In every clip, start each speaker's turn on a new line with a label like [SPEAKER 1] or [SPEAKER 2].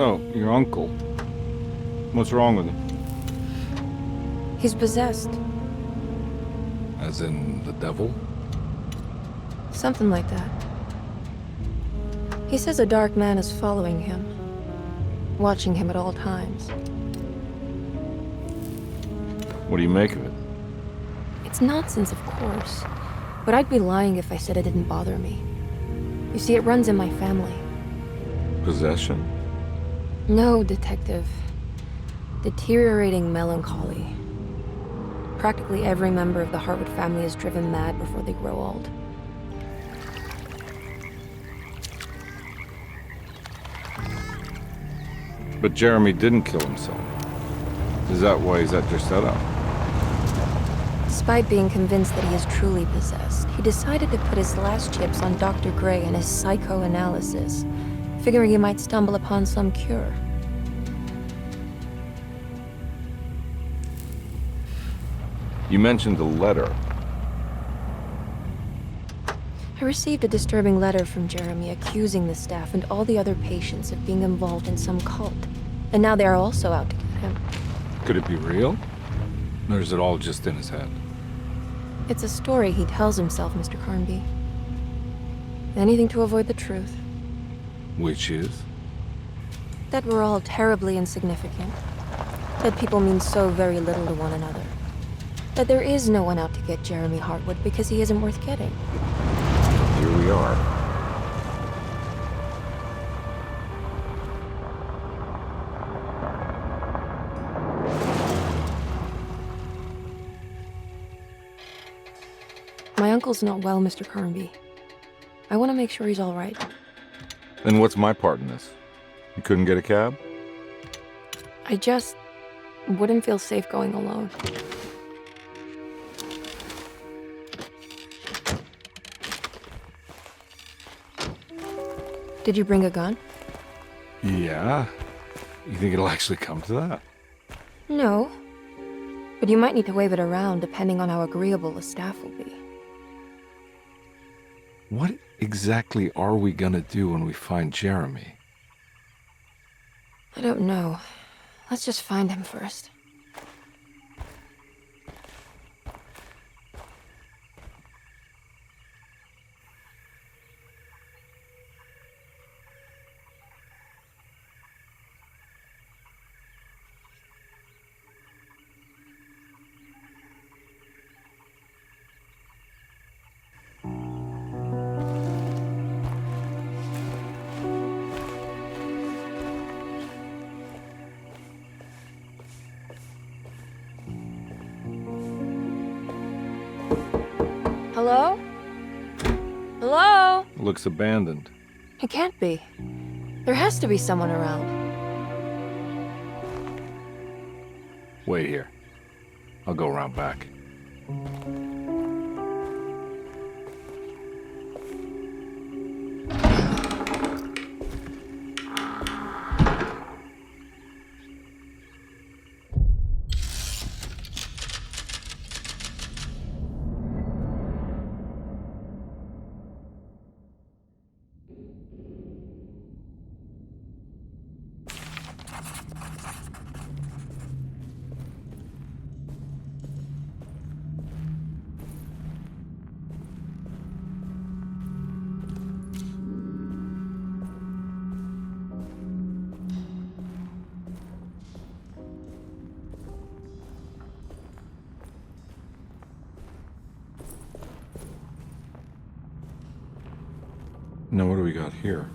[SPEAKER 1] So, your uncle. What's wrong with him?
[SPEAKER 2] He's possessed.
[SPEAKER 1] As in the devil?
[SPEAKER 2] Something like that. He says a dark man is following him, watching him at all times.
[SPEAKER 1] What do you make of it?
[SPEAKER 2] It's nonsense, of course, but I'd be lying if I said it didn't bother me. You see, it runs in my family.
[SPEAKER 1] Possession?
[SPEAKER 2] No, Detective. Deteriorating melancholy. Practically every member of the Hartwood family is driven mad before they grow old.
[SPEAKER 1] But Jeremy didn't kill himself. Is that why he's at your setup?
[SPEAKER 2] Despite being convinced that he is truly possessed, he decided to put his last chips on Dr. Gray and his psychoanalysis, figuring he might stumble upon some cure.
[SPEAKER 1] You mentioned a letter.
[SPEAKER 2] I received a disturbing letter from Jeremy accusing the staff and all the other patients of being involved in some cult. And now they are also out to get him.
[SPEAKER 1] Could it be real? Or is it all just in his head?
[SPEAKER 2] It's a story he tells himself, Mr. Carnby. Anything to avoid the truth.
[SPEAKER 1] Which is?
[SPEAKER 2] That we're all terribly insignificant. That people mean so very little to one another. That there is no one out to get Jeremy Hartwood because he isn't worth getting.
[SPEAKER 1] Here we are.
[SPEAKER 2] My uncle's not well, Mr. Carnby. I want to make sure he's all right.
[SPEAKER 1] And what's my part in this? You couldn't get a cab?
[SPEAKER 2] I just wouldn't feel safe going alone. Did you bring a gun?
[SPEAKER 1] Yeah. You think it'll actually come to that?
[SPEAKER 2] No. But you might need to wave it around depending on how agreeable the staff will be.
[SPEAKER 1] What exactly are we gonna do when we find Jeremy?
[SPEAKER 2] I don't know. Let's just find him first. Hello? Hello?
[SPEAKER 1] Looks abandoned.
[SPEAKER 2] It can't be. There has to be someone around.
[SPEAKER 1] Wait here. I'll go around back. Now what do we got here?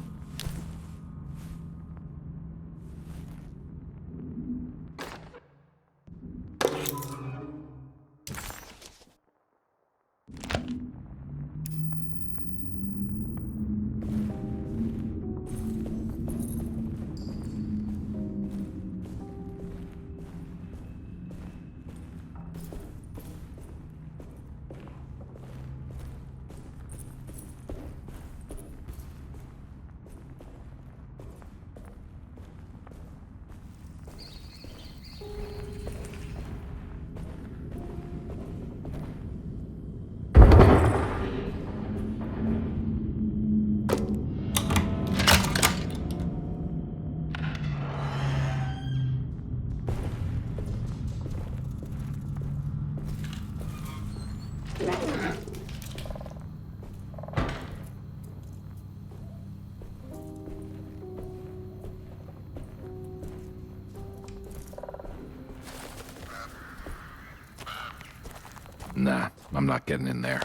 [SPEAKER 3] Nah, I'm not getting in there.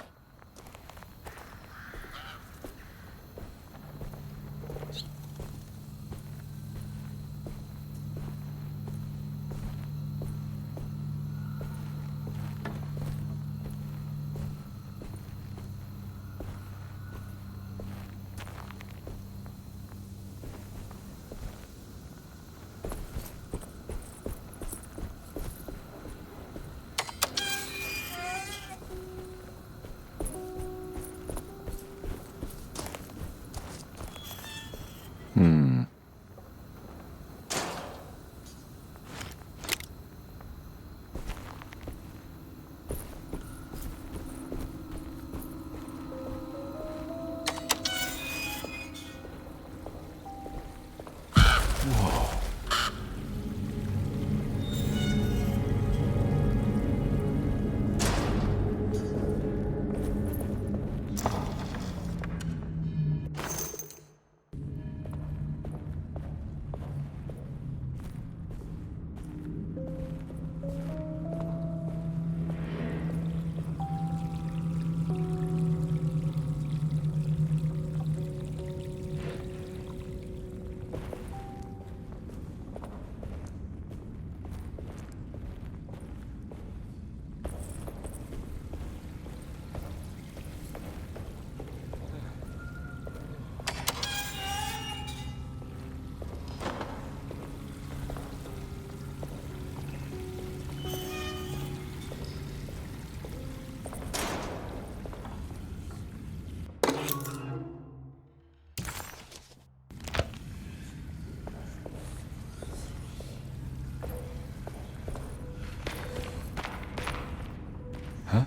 [SPEAKER 1] Huh?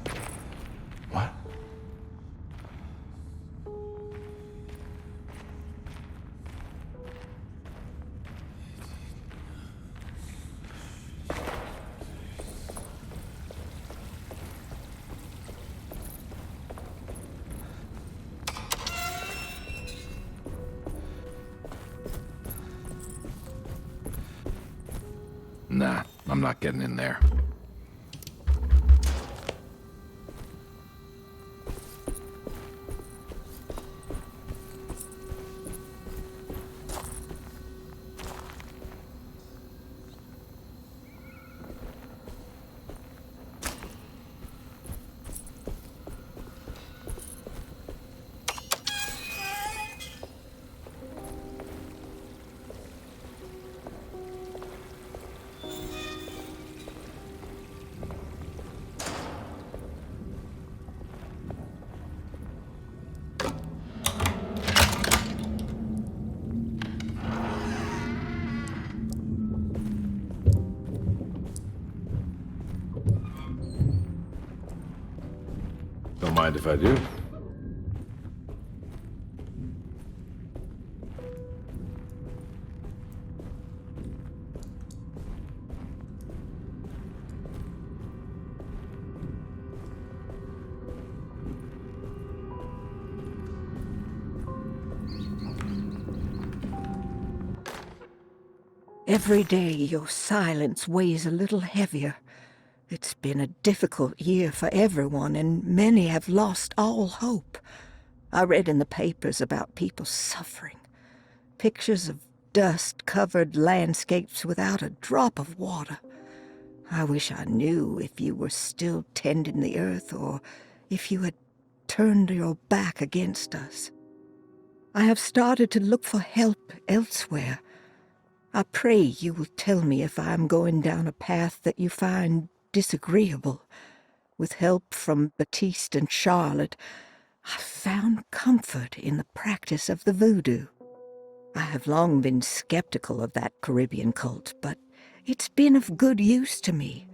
[SPEAKER 1] What?
[SPEAKER 3] Nah, I'm not getting in there.
[SPEAKER 1] Don't mind if I do.
[SPEAKER 4] Every day your silence weighs a little heavier. It's been a difficult year for everyone, and many have lost all hope. I read in the papers about people suffering. Pictures of dust-covered landscapes without a drop of water. I wish I knew if you were still tending the earth or if you had turned your back against us. I have started to look for help elsewhere. I pray you will tell me if I am going down a path that you find disagreeable. With help from Baptiste and Charlotte, I found comfort in the practice of the voodoo. I have long been skeptical of that Caribbean cult, but it's been of good use to me.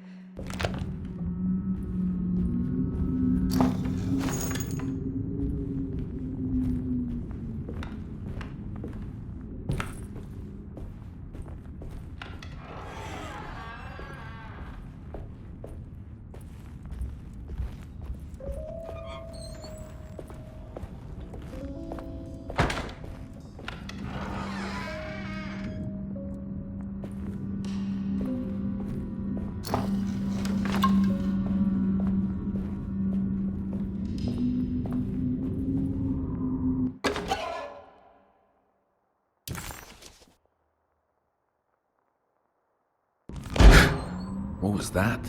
[SPEAKER 3] What was that?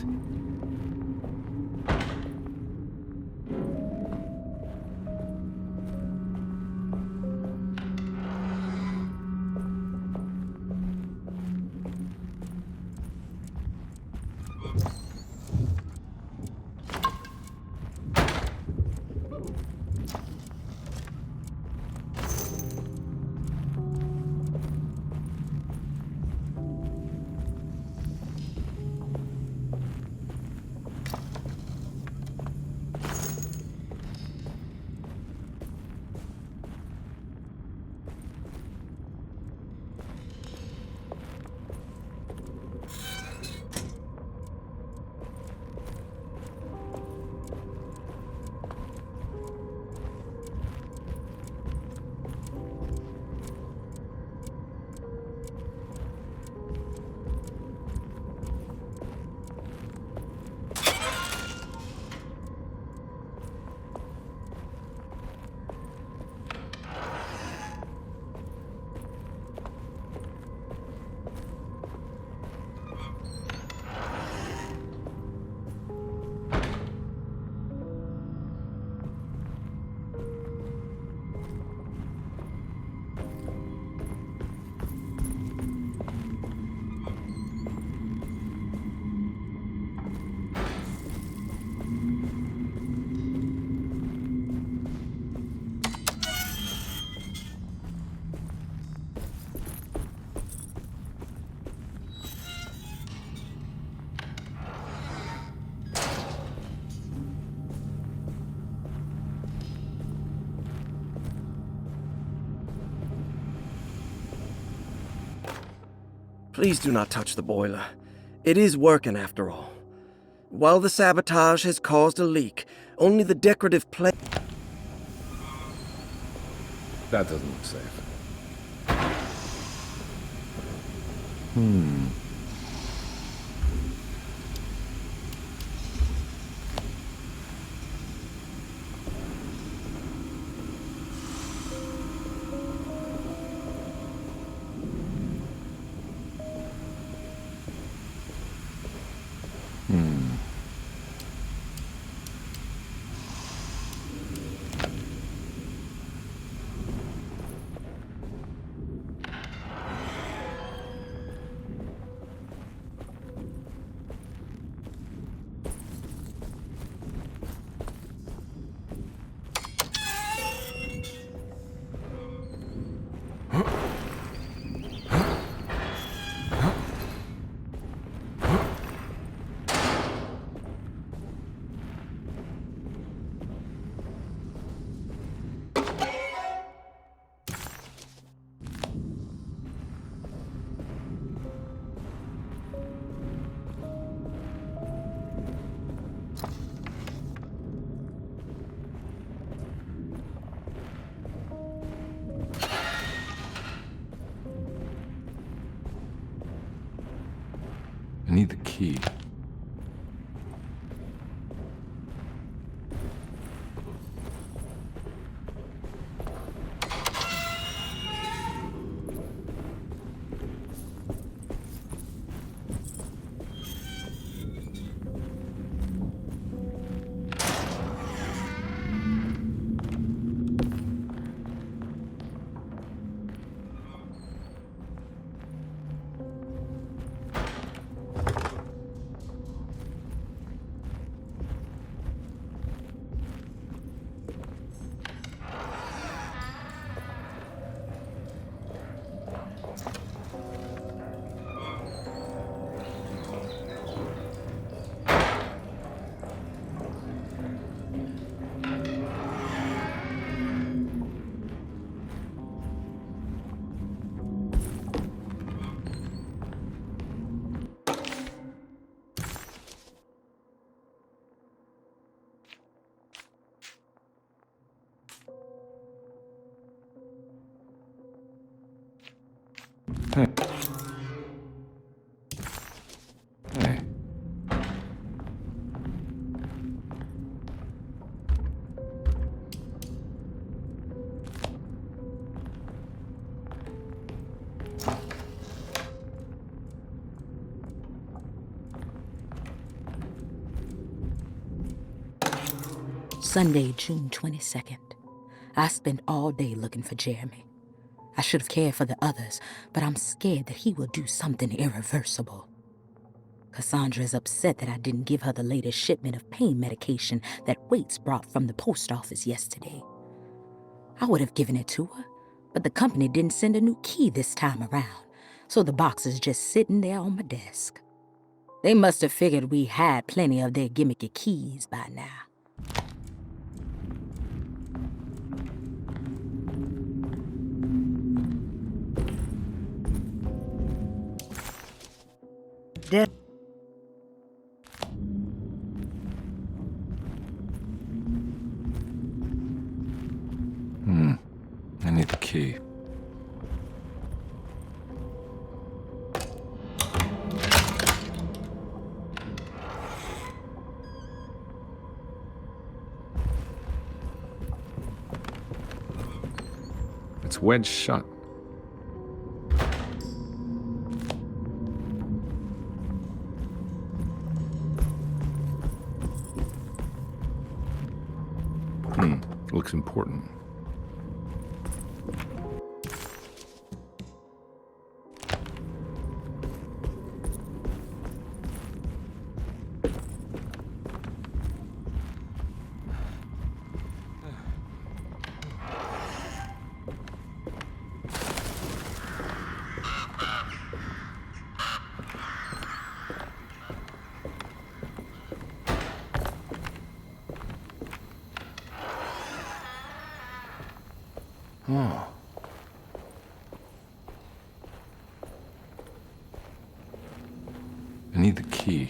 [SPEAKER 5] Please do not touch the boiler. It is working after all. While the sabotage has caused a leak, only the decorative plate...
[SPEAKER 3] That doesn't look safe. I need the key. Hey. Hey.
[SPEAKER 6] Sunday, June 22nd. I spent all day looking for Jeremy. I should have cared for the others, but I'm scared that he will do something irreversible. Cassandra is upset that I didn't give her the latest shipment of pain medication that Waits brought from the post office yesterday. I would have given it to her, but the company didn't send a new key this time around, so the box is just sitting there on my desk. They must have figured we had plenty of their gimmicky keys by now.
[SPEAKER 4] Dead.
[SPEAKER 3] I need the key. It's wedged shut. Looks important. Oh. I need the key.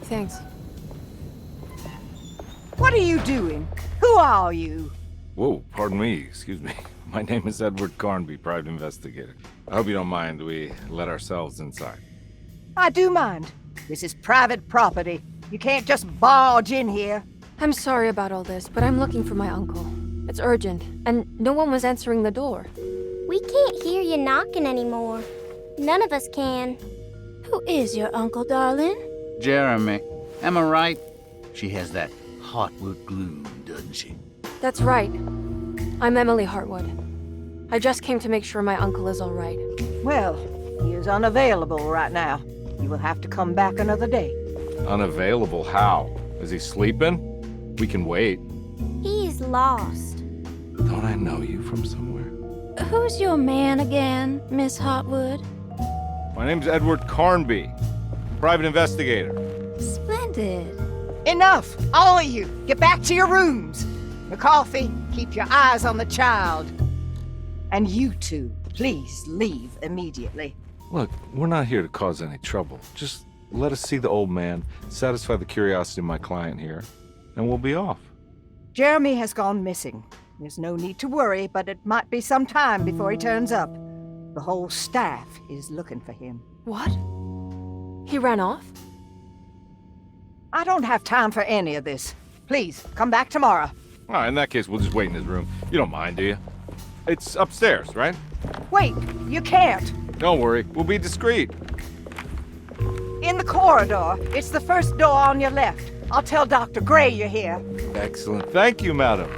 [SPEAKER 2] Thanks.
[SPEAKER 4] What are you doing? Who are you?
[SPEAKER 1] Whoa, pardon me, excuse me. My name is Edward Carnby, private investigator. I hope you don't mind we let ourselves inside.
[SPEAKER 4] I do mind. This is private property. You can't just barge in here.
[SPEAKER 2] I'm sorry about all this, but I'm looking for my uncle. It's urgent, and no one was answering the door.
[SPEAKER 7] We can't hear you knocking anymore. None of us can.
[SPEAKER 8] Who is your uncle, darling?
[SPEAKER 9] Jeremy. Am I right? She has that heartwood gloom, doesn't she?
[SPEAKER 2] That's right. I'm Emily Hartwood. I just came to make sure my uncle is all right.
[SPEAKER 4] Well, he is unavailable right now. You will have to come back another day.
[SPEAKER 1] Unavailable how? Is he sleeping? We can wait.
[SPEAKER 7] He's lost.
[SPEAKER 1] Don't I know you from somewhere?
[SPEAKER 8] Who's your man again, Miss Hartwood?
[SPEAKER 1] My name's Edward Carnby, private investigator.
[SPEAKER 8] Splendid.
[SPEAKER 4] Enough! All of you! Get back to your rooms! McCarthy, keep your eyes on the child. And you two, please leave immediately.
[SPEAKER 1] Look, we're not here to cause any trouble. Just let us see the old man, satisfy the curiosity of my client here, and we'll be off.
[SPEAKER 4] Jeremy has gone missing. There's no need to worry, but it might be some time before he turns up. The whole staff is looking for him.
[SPEAKER 2] What? He ran off?
[SPEAKER 4] I don't have time for any of this. Please, come back tomorrow.
[SPEAKER 1] All right, in that case, we'll just wait in his room. You don't mind, do you? It's upstairs, right?
[SPEAKER 4] Wait, you can't.
[SPEAKER 1] Don't worry, we'll be discreet.
[SPEAKER 4] In the corridor. It's the first door on your left. I'll tell Dr. Gray you're here.
[SPEAKER 1] Excellent. Thank you, madam.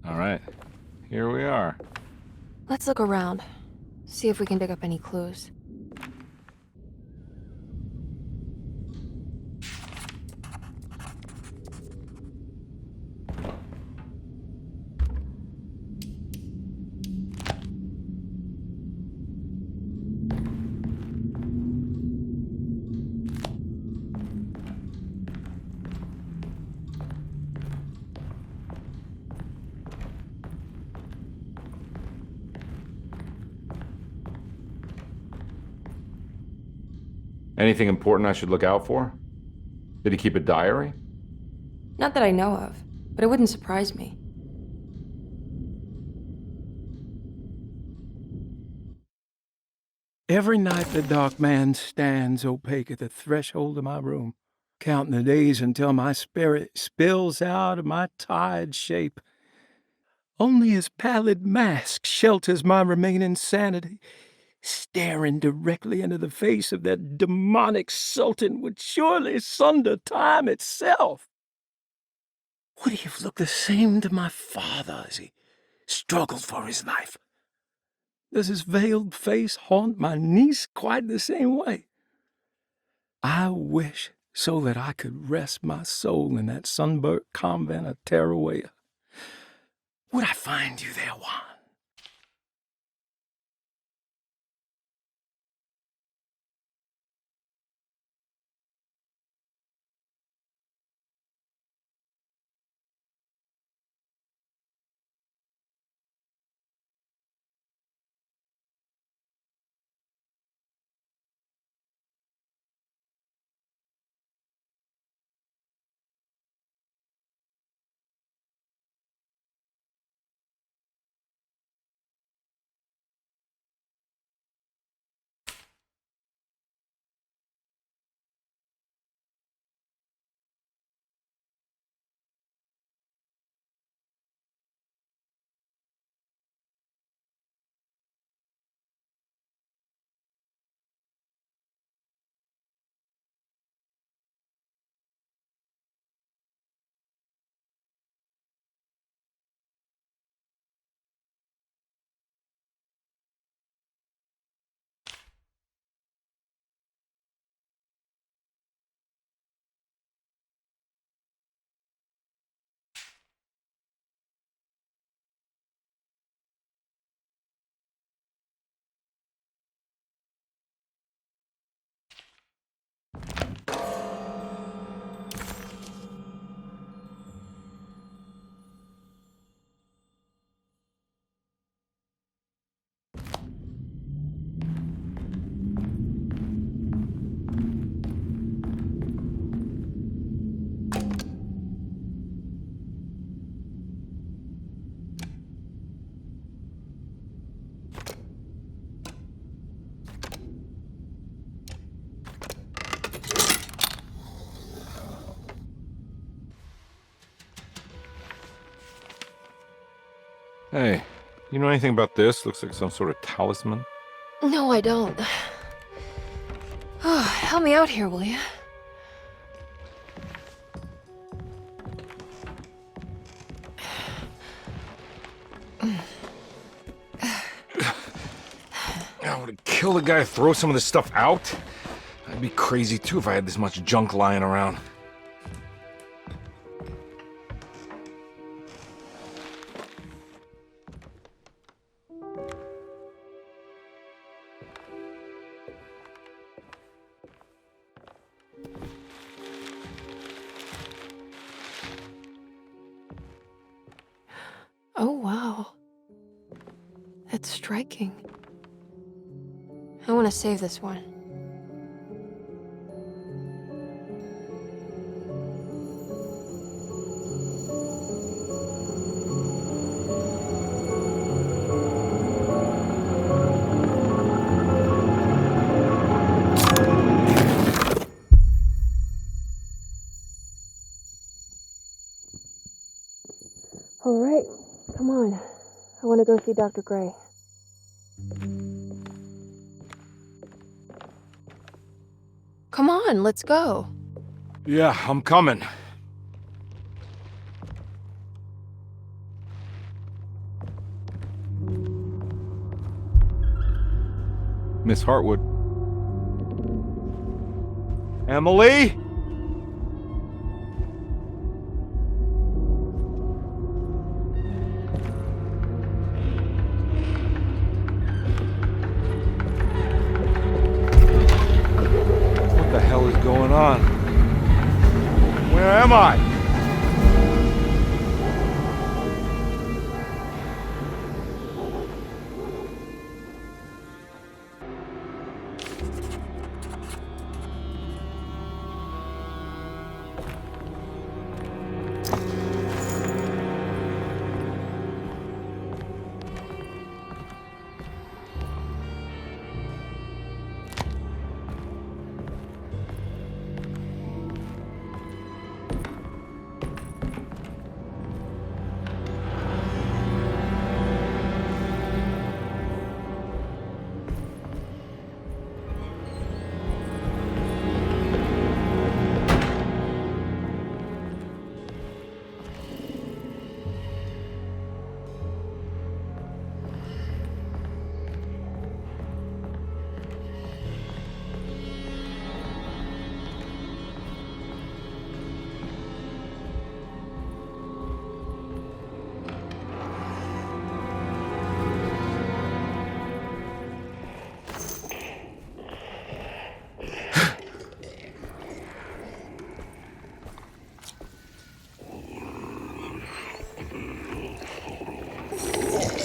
[SPEAKER 1] All right, here we are.
[SPEAKER 2] Let's look around. See if we can dig up any clues.
[SPEAKER 1] Anything important I should look out for? Did he keep a diary?
[SPEAKER 2] Not that I know of, but it wouldn't surprise me.
[SPEAKER 10] Every night the dark man stands opaque at the threshold of my room, counting the days until my spirit spills out of my tired shape. Only his pallid mask shelters my remaining sanity. Staring directly into the face of that demonic sultan would surely sunder time itself. Would he have looked the same to my father as he struggled for his life? Does his veiled face haunt my niece quite the same way? I wish so that I could rest my soul in that sunburnt convent of Tarawea. Would I find you there, Juan?
[SPEAKER 1] Hey, you know anything about this? Looks like some sort of talisman.
[SPEAKER 2] No, I don't. Oh, help me out here, will you?
[SPEAKER 1] I would kill the guy, throw some of this stuff out. I'd be crazy too if I had this much junk lying around.
[SPEAKER 2] Oh, wow. That's striking. I want to save this one. All right, come on. I want to go see Dr. Gray. Come on, let's go.
[SPEAKER 1] Yeah, I'm coming. Miss Hartwood. Emily? What the hell is going on? Where am I?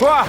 [SPEAKER 3] What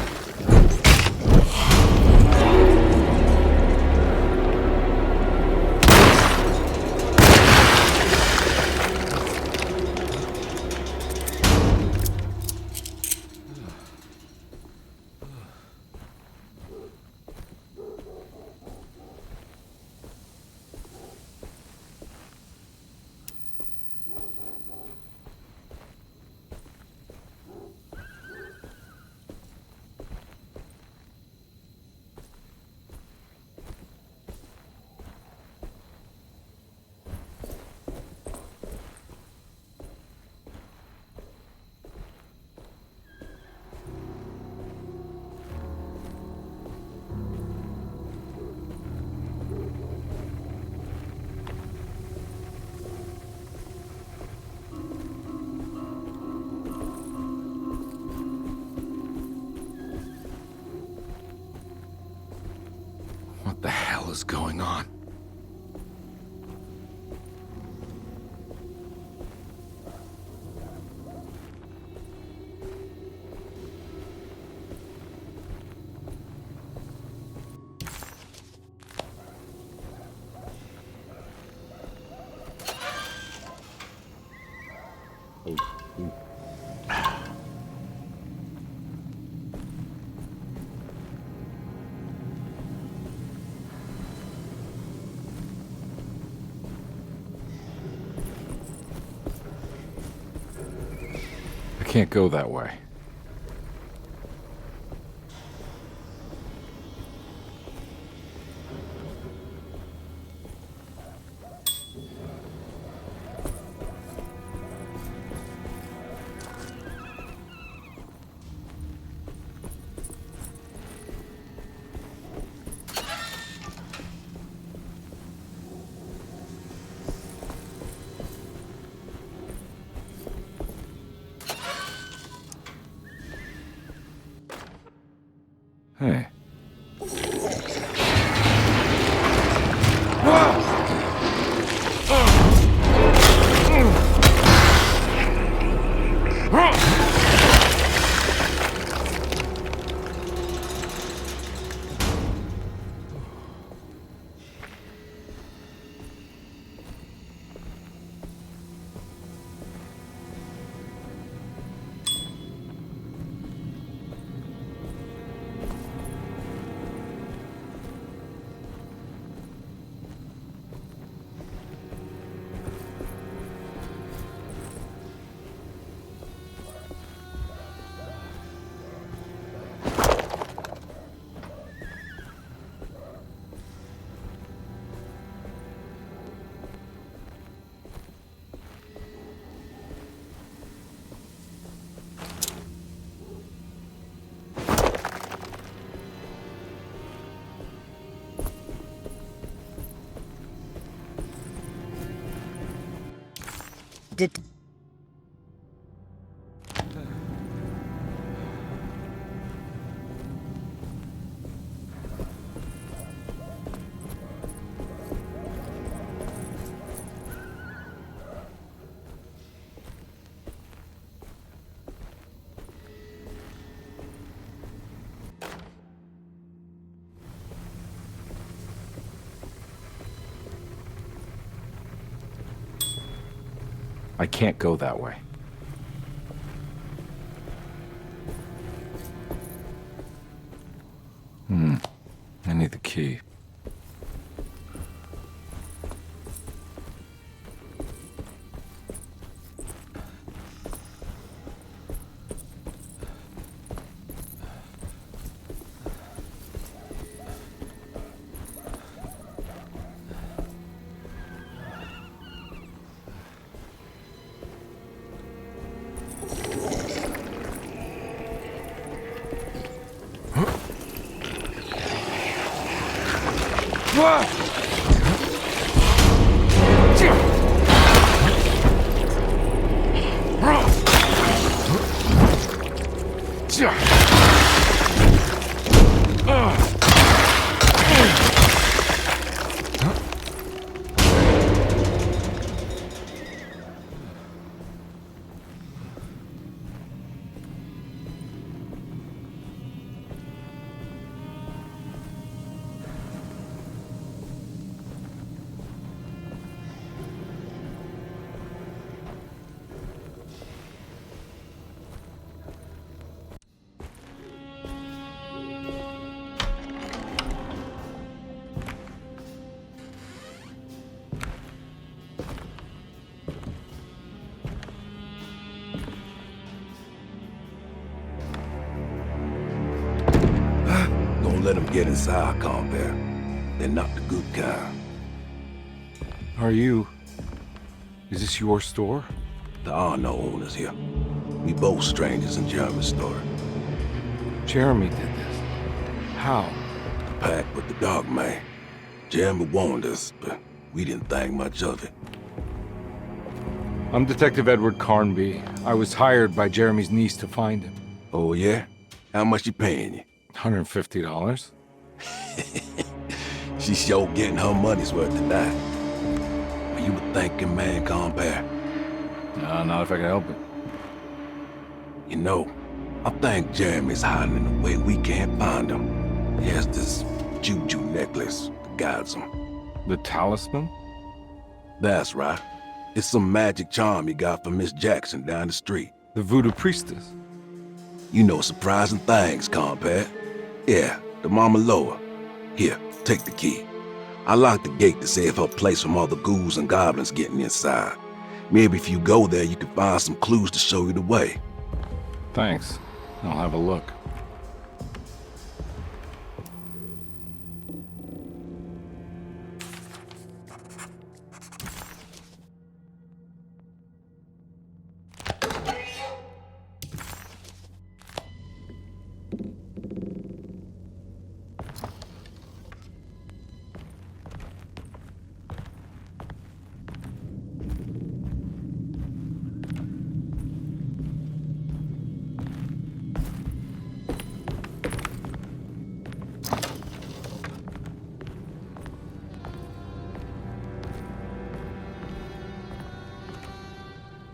[SPEAKER 3] the hell is going on?
[SPEAKER 1] I can't go that way. Hey.
[SPEAKER 4] Did
[SPEAKER 1] I can't go that way. I need the key.
[SPEAKER 11] get inside, compare. They're not the good kind.
[SPEAKER 1] Is this your store?
[SPEAKER 11] There are no owners here. We both strangers in Jeremy's story.
[SPEAKER 1] Jeremy did this. How?
[SPEAKER 11] The pact with the dog man. Jeremy warned us, but we didn't think much of it.
[SPEAKER 1] I'm Detective Edward Carnby. I was hired by Jeremy's niece to find him.
[SPEAKER 11] Oh, yeah? How much she paying you?
[SPEAKER 1] $150.
[SPEAKER 11] She's sure getting her money's worth tonight. Are you a thinking man, compare?
[SPEAKER 1] No, not if I can help it.
[SPEAKER 11] You know, I think Jeremy's hiding in a way we can't find him. He has this juju necklace that guides him.
[SPEAKER 1] The talisman?
[SPEAKER 11] That's right. It's some magic charm he got from Miss Jackson down the street.
[SPEAKER 1] The voodoo priestess?
[SPEAKER 11] You know surprising things, compare. Yeah, the Mama Loa. Here, take the key. I locked the gate to save her place from all the ghouls and goblins getting inside. Maybe if you go there, you can find some clues to show you the way.
[SPEAKER 1] Thanks. I'll have a look.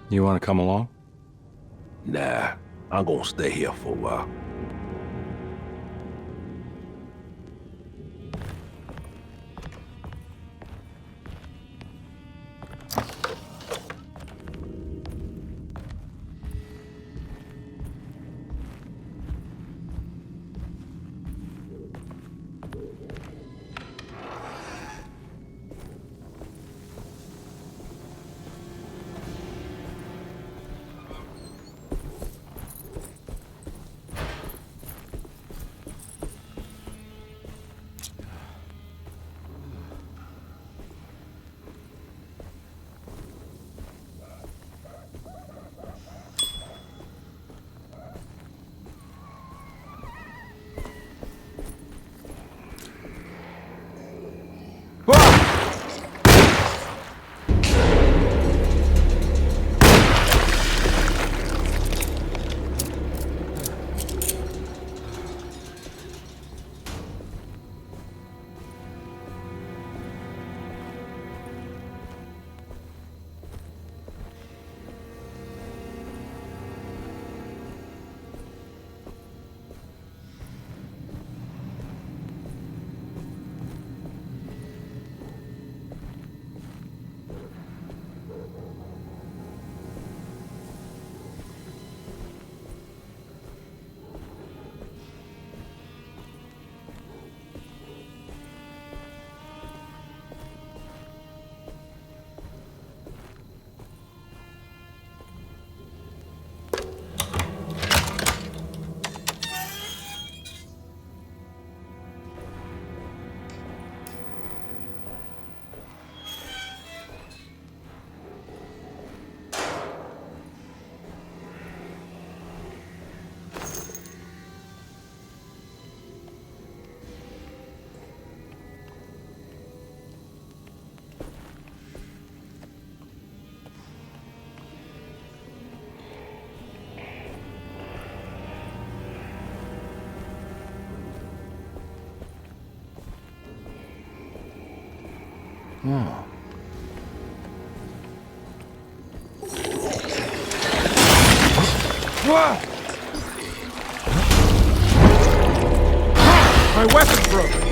[SPEAKER 1] You want to come along?
[SPEAKER 11] Nah, I'm gonna stay here for a while.
[SPEAKER 1] Oh. Whoa! My weapon broke!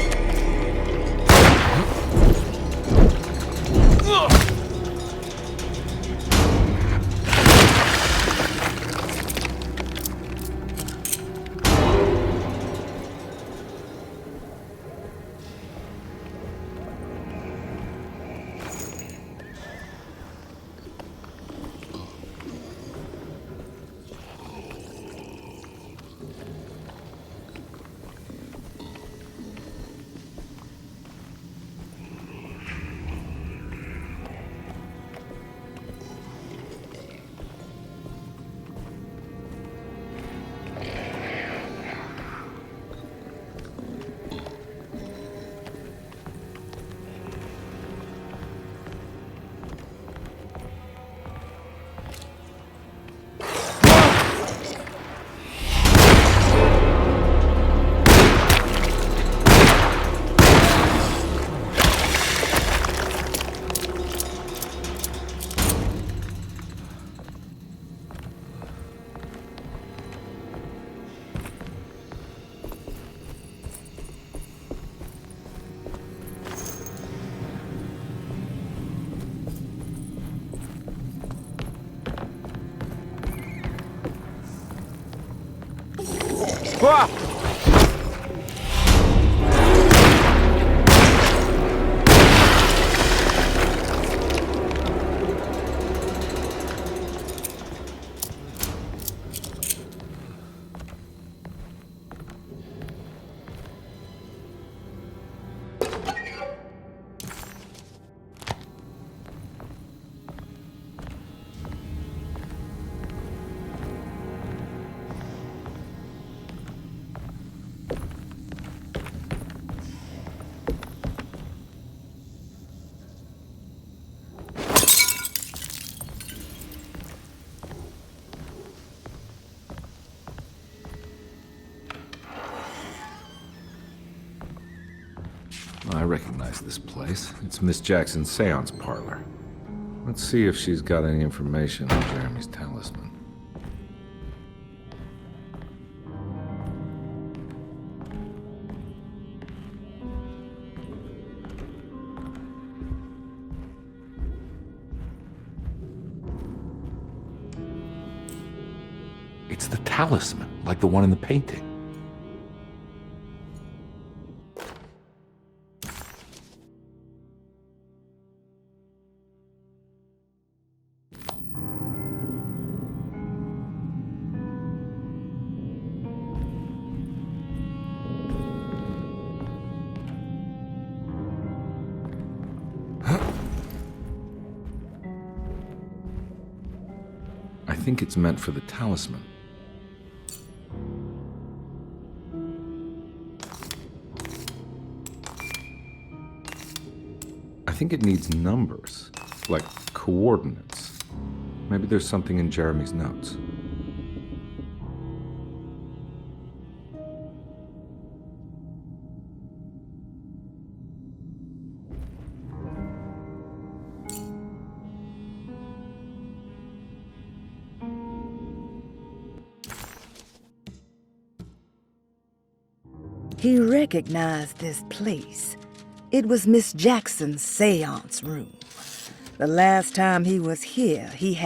[SPEAKER 1] Wah! I recognize this place. It's Miss Jackson's seance parlor. Let's see if she's got any information on Jeremy's talisman. It's the talisman, like the one in the painting. I think it's meant for the talisman. I think it needs numbers, like coordinates. Maybe there's something in Jeremy's notes.
[SPEAKER 12] He recognized this place. It was Miss Jackson's seance room. The last time he was here, he had...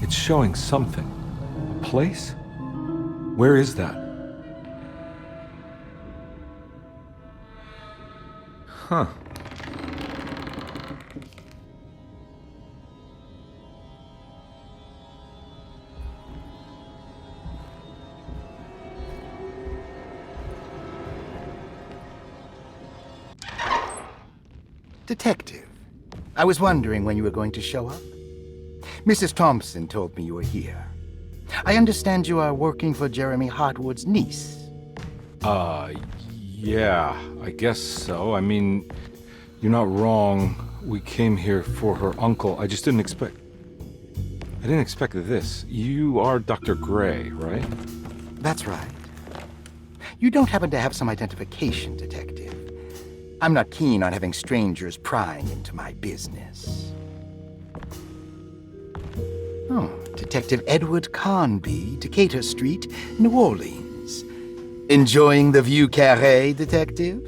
[SPEAKER 1] It's showing something. A place? Where is that? Huh.
[SPEAKER 13] Detective,
[SPEAKER 9] I was wondering when you were going to show up. Mrs. Thompson told me you were here. I understand you are working for Jeremy Hartwood's niece.
[SPEAKER 1] Yeah, I guess so. I mean, you're not wrong. We came here for her uncle. I just didn't expect... I didn't expect this. You are Dr. Gray, right?
[SPEAKER 9] That's right. You don't happen to have some identification, Detective. I'm not keen on having strangers prying into my business. Oh, Detective Edward Carnby, Decatur Street, New Orleans. Enjoying the Vieux Carré, Detective?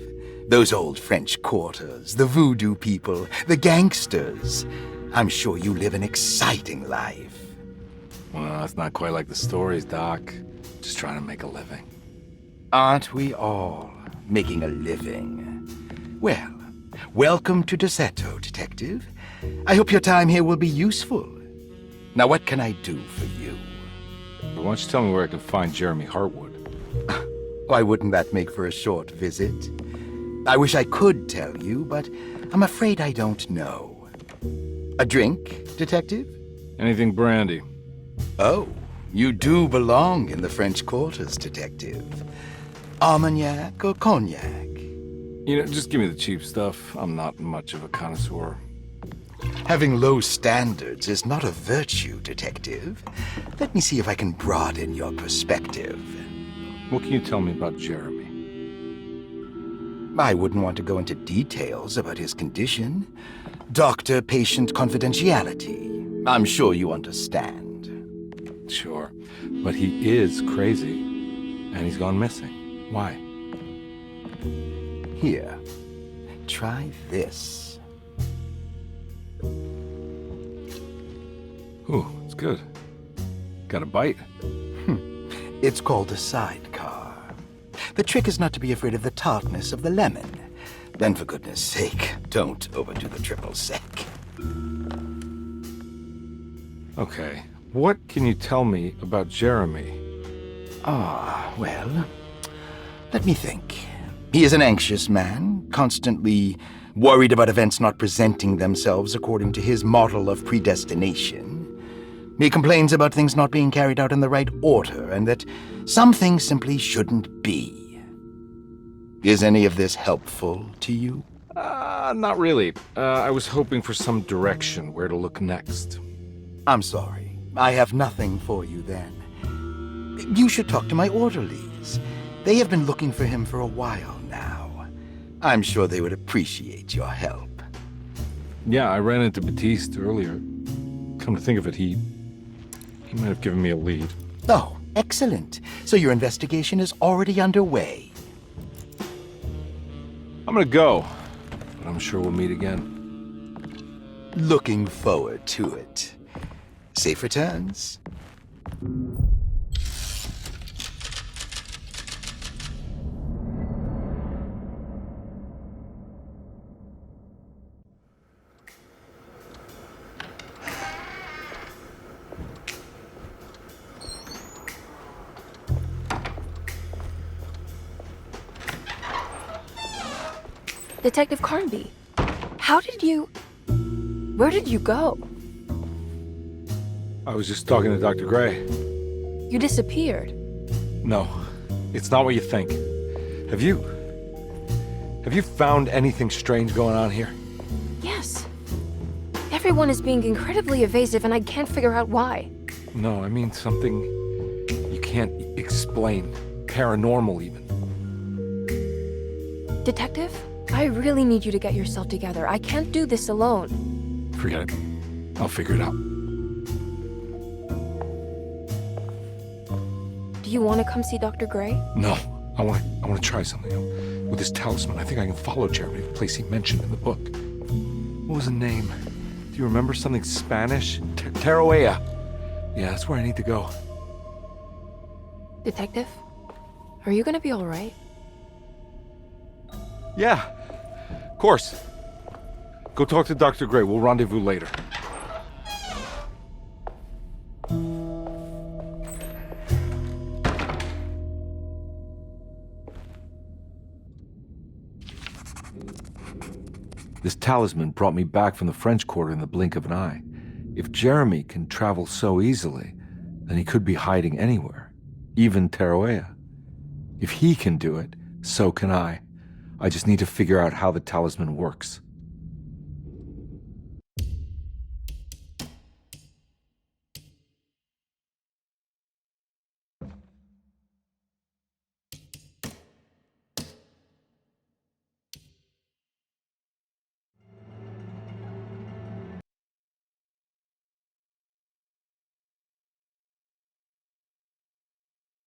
[SPEAKER 9] Those old French quarters, the voodoo people, the gangsters. I'm sure you live an exciting life.
[SPEAKER 1] Well, it's not quite like the stories, Doc. Just trying to make a living.
[SPEAKER 9] Aren't we all making a living? Well, welcome to Deseto, Detective. I hope your time here will be useful. Now, what can I do for you?
[SPEAKER 1] Why don't you tell me where I can find Jeremy Hartwood?
[SPEAKER 9] Why wouldn't that make for a short visit? I wish I could tell you, but I'm afraid I don't know. A drink, Detective?
[SPEAKER 1] Anything brandy.
[SPEAKER 9] Oh, you do belong in the French quarters, Detective. Armagnac or cognac?
[SPEAKER 1] You know, just give me the cheap stuff. I'm not much of a connoisseur.
[SPEAKER 9] Having low standards is not a virtue, Detective. Let me see if I can broaden your perspective.
[SPEAKER 1] What can you tell me about Jeremy?
[SPEAKER 9] I wouldn't want to go into details about his condition. Doctor-patient confidentiality. I'm sure you understand.
[SPEAKER 1] Sure, but he is crazy, and he's gone missing. Why?
[SPEAKER 9] Here, try this.
[SPEAKER 1] Ooh, it's good. Got a bite?
[SPEAKER 9] It's called a sidecar. The trick is not to be afraid of the tartness of the lemon. Then, for goodness sake, don't overdo the triple sec.
[SPEAKER 1] Okay, what can you tell me about Jeremy?
[SPEAKER 9] Well, let me think. He is an anxious man, constantly worried about events not presenting themselves according to his model of predestination. He complains about things not being carried out in the right order, and that some things simply shouldn't be. Is any of this helpful to you?
[SPEAKER 1] Not really. I was hoping for some direction where to look next.
[SPEAKER 9] I'm sorry. I have nothing for you then. You should talk to my orderlies. They have been looking for him for a while now. I'm sure they would appreciate your help.
[SPEAKER 1] Yeah, I ran into Batiste earlier. Come to think of it, he might have given me a lead.
[SPEAKER 9] Oh, excellent. So your investigation is already underway.
[SPEAKER 1] I'm gonna go, but I'm sure we'll meet again.
[SPEAKER 9] Looking forward to it. Safe returns.
[SPEAKER 2] Detective Carnby, where did you go?
[SPEAKER 1] I was just talking to Dr. Gray.
[SPEAKER 2] You disappeared.
[SPEAKER 1] No, it's not what you think. Have you found anything strange going on here?
[SPEAKER 2] Yes. Everyone is being incredibly evasive and I can't figure out why.
[SPEAKER 1] No, I mean something you can't explain. Paranormal, even.
[SPEAKER 2] Detective, I really need you to get yourself together. I can't do this alone.
[SPEAKER 1] Forget it. I'll figure it out.
[SPEAKER 2] Do you want to come see Dr. Gray?
[SPEAKER 1] No, I want to try something. With this talisman, I think I can follow Jeremy to the place he mentioned in the book. What was the name? Do you remember something Spanish? Tarawea. Yeah, that's where I need to go.
[SPEAKER 2] Detective, are you gonna be all right?
[SPEAKER 1] Yeah, of course. Go talk to Dr. Gray. We'll rendezvous later. This talisman brought me back from the French Quarter in the blink of an eye. If Jeremy can travel so easily, then he could be hiding anywhere, even Tarawea. If he can do it, so can I. I just need to figure out how the talisman works.